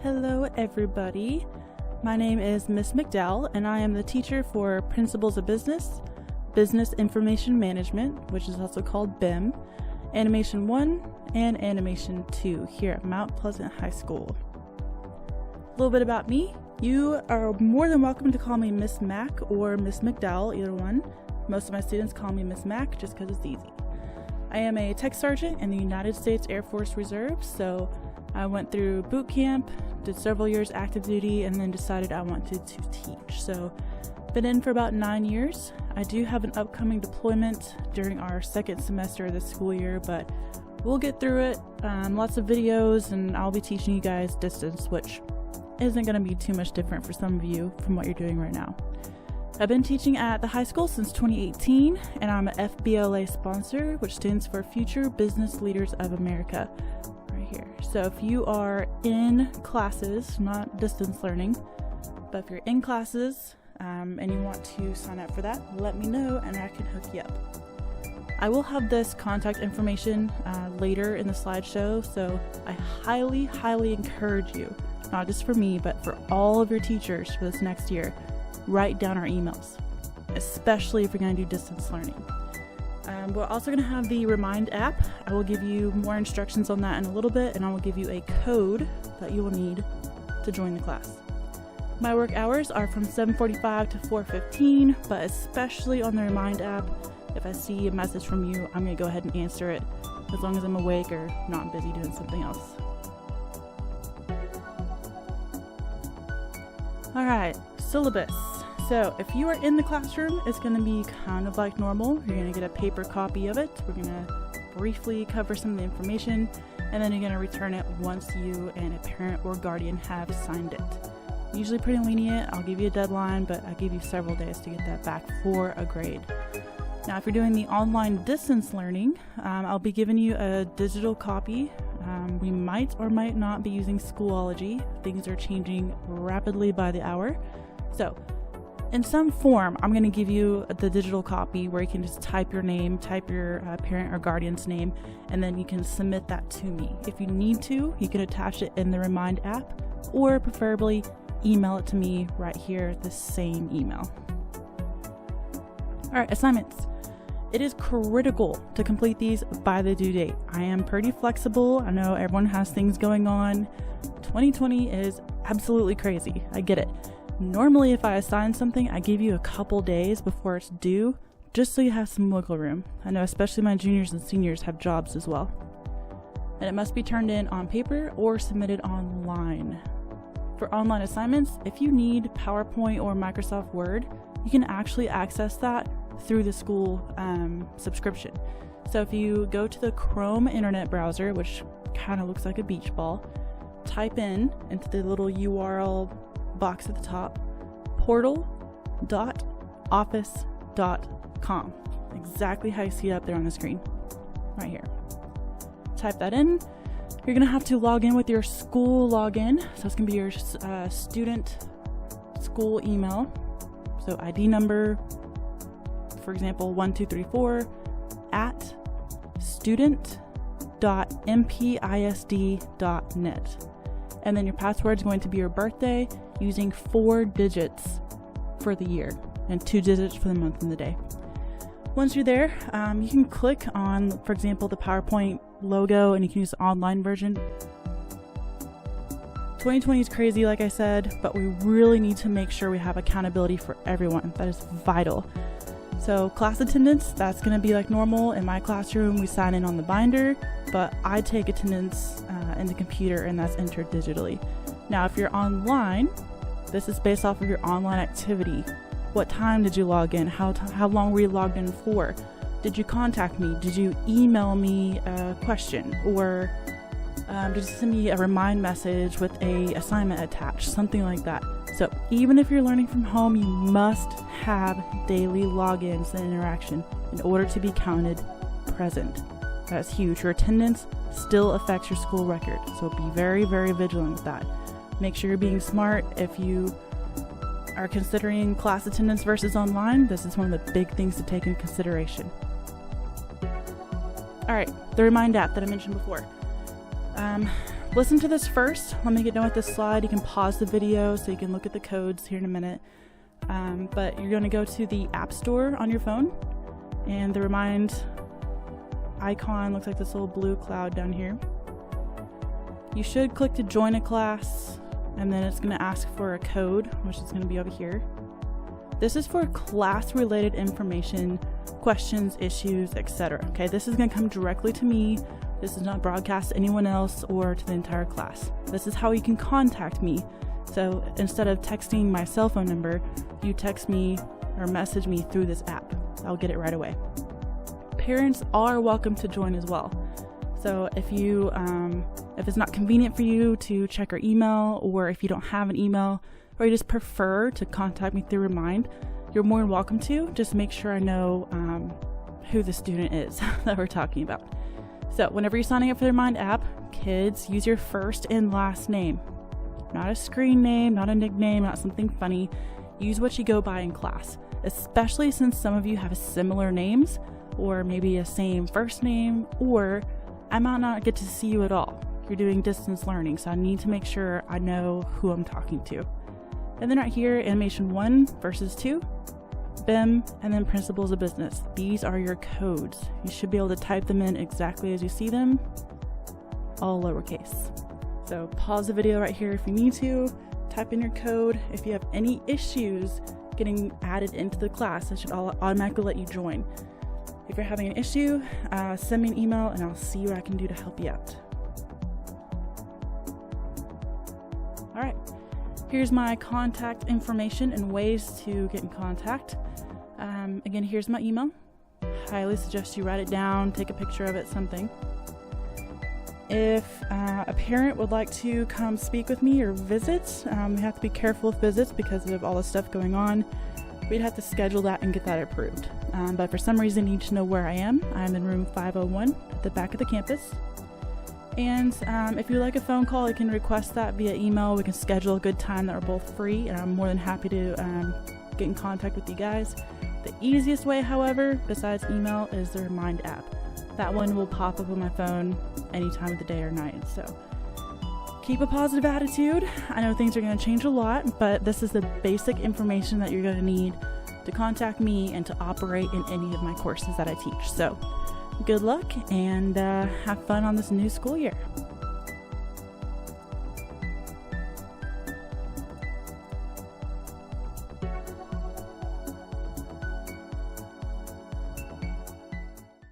Hello everybody, my name is Miss McDowell and I am the teacher for Principles of Business, Business Information Management, which is also called BIM, Animation 1 and Animation 2 here at Mount Pleasant High School. A little bit about me, you are more than welcome to call me Miss Mac or Miss McDowell, either one. Most of my students call me Miss Mac just because it's easy. I am a tech sergeant in the United States Air Force Reserve, so I went through boot camp, did several years active duty, and then decided I wanted to teach. So, been in for about 9 years. I do have an upcoming deployment during our second semester of the school year, but we'll get through it. Lots of videos, and I'll be teaching you guys distance, which isn't going to be too much different for some of you from what you're doing right now. I've been teaching at the high school since 2018, and I'm an FBLA sponsor, which stands for Future Business Leaders of America. Here. So if you are in classes, not distance learning, but if you're in classes and you want to sign up for that, let me know and I can hook you up. I will have this contact information later in the slideshow, so I highly encourage you, not just for me, but for all of your teachers for this next year, write down our emails, especially if you're going to do distance learning. We're also going to have the Remind app. I will give you more instructions on that in a little bit, and I will give you a code that you will need to join the class. My work hours are from 7:45 to 4:15, but especially on the Remind app, if I see a message from you, I'm going to go ahead and answer it as long as I'm awake or not busy doing something else. Alright, syllabus. So if you are in the classroom, it's going to be kind of like normal. You're going to get a paper copy of it. We're going to briefly cover some of the information, and then you're going to return it once you and a parent or guardian have signed it. Usually pretty lenient. I'll give you a deadline, but I'll give you several days to get that back for a grade. Now, if you're doing the online distance learning, I'll be giving you a digital copy. We might or might not be using Schoology. Things are changing rapidly by the hour. So, in some form, I'm going to give you the digital copy where you can just type your name, type your parent or guardian's name, and then you can submit that to me. If you need to, you can attach it in the Remind app, or preferably email it to me right here, the same email. Alright, assignments. It is critical to complete these by the due date. I am pretty flexible. I know everyone has things going on. 2020 is absolutely crazy. I get it. Normally, if I assign something, I give you a couple days before it's due, just so you have some wiggle room. I know especially my juniors and seniors have jobs as well. And it must be turned in on paper or submitted online. For online assignments, if you need PowerPoint or Microsoft Word, you can actually access that through the school subscription. So if you go to the Chrome internet browser, which kind of looks like a beach ball, type in into the little URL box at the top, portal.office.com. Exactly how you see it up there on the screen, right here. Type that in. You're going to have to log in with your school login. So it's going to be your student school email. So ID number, for example, 1234 at student.mpisd.net. And then your password is going to be your birthday, using 4 digits for the year and 2 digits for the month and the day. Once you're there, you can click on, for example, the PowerPoint logo, and you can use the online version. 2020 is crazy, like I said, but we really need to make sure we have accountability for everyone. That is vital. So class attendance, that's going to be like normal. In my classroom, we sign in on the binder, but I take attendance in the computer, and that's entered digitally. Now, if you're online, this is based off of your online activity. What time did you log in? How long were you logged in for? Did you contact me? Did you email me a question? Or did you send me a remind message with a assignment attached? Something like that. So even if you're learning from home, you must have daily logins and interaction in order to be counted present. That's huge. Your attendance still affects your school record. So be very vigilant with that. Make sure you're being smart. If you are considering class attendance versus online, this is one of the big things to take into consideration. Alright, the Remind app that I mentioned before. listen to this first. Let me get done with this slide. You can pause the video so you can look at the codes here in a minute. But you're going to go to the App Store on your phone, and the Remind icon looks like this little blue cloud down here. You should click to join a class, and then it's going to ask for a code, which is going to be over here. This is for class-related information, questions, issues, etc. Okay, this is going to come directly to me. This is not broadcast to anyone else or to the entire class. This is how you can contact me. So instead of texting my cell phone number, you text me or message me through this app. I'll get it right away. Parents are welcome to join as well. So if it's not convenient for you to check our email, or if you don't have an email, or you just prefer to contact me through Remind, you're more than welcome to. Just make sure I know who the student is that we're talking about. So whenever you're signing up for the Remind app, kids, use your first and last name. Not a screen name, not a nickname, not something funny. Use what you go by in class, especially since some of you have similar names, or maybe a same first name, or I might not get to see you at all. You're doing distance learning, so I need to make sure I know who I'm talking to. And then right here, Animation 1 versus 2, BIM, and then Principles of Business. These are your codes. You should be able to type them in exactly as you see them, all lowercase. So pause the video right here if you need to, type in your code. If you have any issues getting added into the class, it should automatically let you join. If you're having an issue, send me an email and I'll see what I can do to help you out. All right, here's my contact information and ways to get in contact. Again, here's my email. Highly suggest you write it down, take a picture of it, something. If a parent would like to come speak with me or visit, we have to be careful with visits because of all the stuff going on. We'd have to schedule that and get that approved. But for some reason, you need to know where I am. I'm in room 501 at the back of the campus. And if you'd like a phone call, you can request that via email. We can schedule a good time that we're both free, and I'm more than happy to get in contact with you guys. The easiest way, however, besides email, is the Remind app. That one will pop up on my phone any time of the day or night. So keep a positive attitude. I know things are going to change a lot, but this is the basic information that you're going to need to contact me and to operate in any of my courses that I teach. So good luck and have fun on this new school year.